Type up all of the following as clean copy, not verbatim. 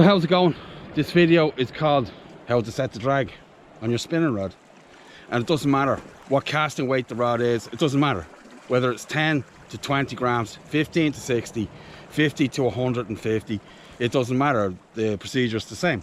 So how's it going? This video is called how to set the drag on your spinning rod. And it doesn't matter what casting weight the rod is, it doesn't matter whether it's 10 to 20 grams, 15 to 60, 50 to 150, it doesn't matter, the procedure is the same.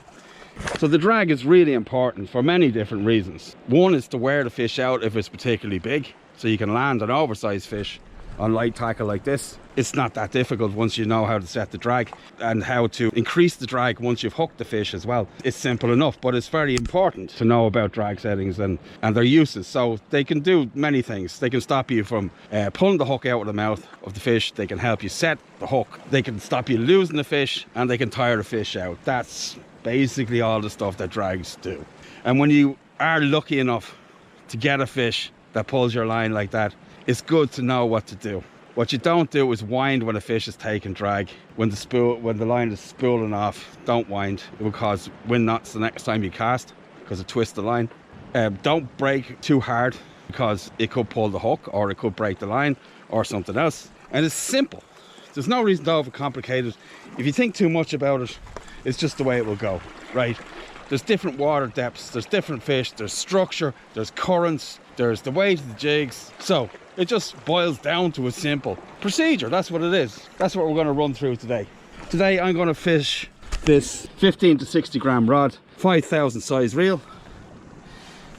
So the drag is really important for many different reasons. One is to wear the fish out if it's particularly big, so you can land an oversized fish on light tackle like this. It's not that difficult once you know how to set the drag and how to increase the drag once you've hooked the fish as well. It's simple enough, but it's very important to know about drag settings and their uses. So they can do many things. They can stop you from pulling the hook out of the mouth of the fish. They can help you set the hook. They can stop you losing the fish, and they can tire the fish out. That's basically all the stuff that drags do. And when you are lucky enough to get a fish that pulls your line like that, it's good to know what to do. What you don't do is wind when a fish is taking drag. When the line is spooling off, don't wind. It will cause wind knots the next time you cast because it twists the line. Don't brake too hard because it could pull the hook, or it could break the line, or something else. And it's simple. There's no reason to overcomplicate it. If you think too much about it, it's just the way it will go, right? There's different water depths, there's different fish, there's structure, there's currents, there's the weight of the jigs. So it just boils down to a simple procedure. That's what it is. That's what we're going to run through today. Today I'm going to fish this 15 to 60 gram rod, 5,000 size reel,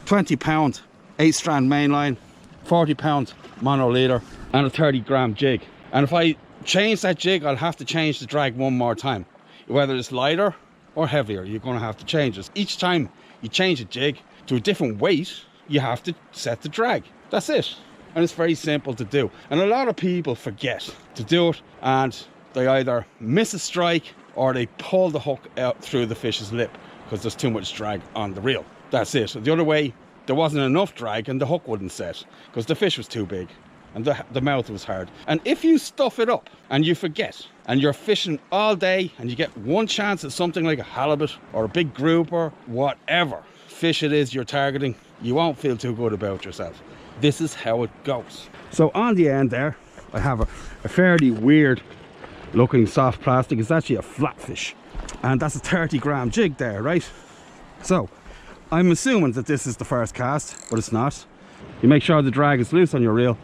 20 pound 8 strand main line, 40 pound mono leader, and a 30 gram jig. And if I change that jig, I'll have to change the drag one more time. Whether it's lighter or heavier, you're going to have to change this. Each time you change a jig to a different weight, you have to set the drag. That's it. And it's very simple to do. And a lot of people forget to do it, and they either miss a strike or they pull the hook out through the fish's lip because there's too much drag on the reel. That's it. The other way, there wasn't enough drag and the hook wouldn't set because the fish was too big and the mouth was hard. And if you stuff it up and you forget, and you're fishing all day and you get one chance at something like a halibut or a big grouper, whatever fish it is you're targeting, you won't feel too good about yourself. This is how it goes. So on the end there, I have a fairly weird looking soft plastic. It's actually a flatfish, and that's a 30 gram jig there, right? So I'm assuming that this is the first cast, but it's not. You make sure the drag is loose on your reel,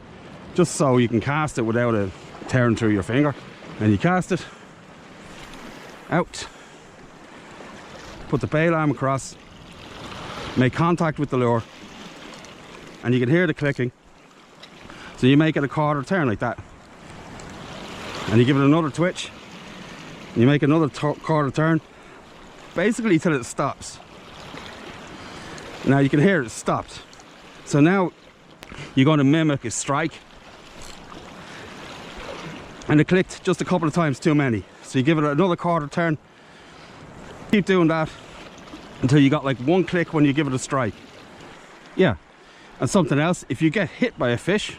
just so you can cast it without it tearing through your finger. And you cast it out, put the bail arm across, make contact with the lure, and you can hear the clicking. So you make it a quarter turn like that, and you give it another twitch, and you make another quarter turn, basically till it stops. Now you can hear it stopped. So now you're going to mimic a strike, and it clicked just a couple of times too many. So you give it another quarter turn, keep doing that until you got like one click when you give it a strike. Yeah. And something else, if you get hit by a fish,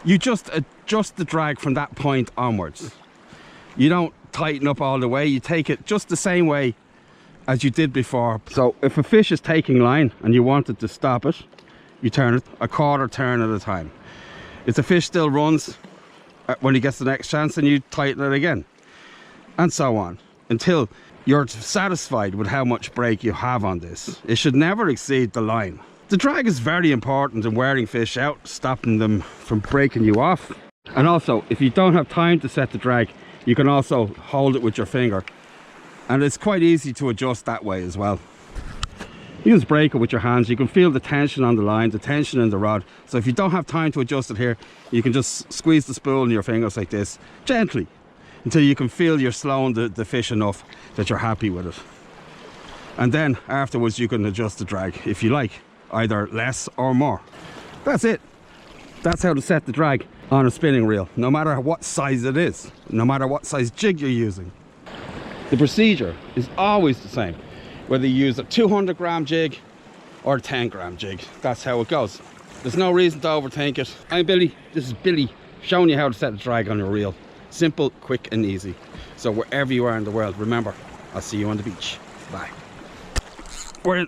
you just adjust the drag from that point onwards. You don't tighten up all the way, you take it just the same way as you did before. So if a fish is taking line and you wanted to stop it, you turn it a quarter turn at a time. If the fish still runs, when he gets the next chance, then you tighten it again, and so on until you're satisfied with how much brake you have on this. It should never exceed the line. The drag is very important in wearing fish out, stopping them from breaking you off. And also, if you don't have time to set the drag, you can also hold it with your finger, and it's quite easy to adjust that way as well. You can just break it with your hands. You can feel the tension on the line, the tension in the rod. So if you don't have time to adjust it here, you can just squeeze the spool in your fingers like this, gently, until you can feel you're slowing the fish enough that you're happy with it. And then afterwards you can adjust the drag if you like, either less or more. That's it. That's how to set the drag on a spinning reel, no matter what size it is, no matter what size jig you're using. The procedure is always the same, whether you use a 200 gram jig or a 10 gram jig. That's how it goes. There's no reason to overthink it. I'm Billy, this is Billy, showing you how to set a drag on your reel. Simple, quick and easy. So wherever you are in the world, remember, I'll see you on the beach. Bye. We're in.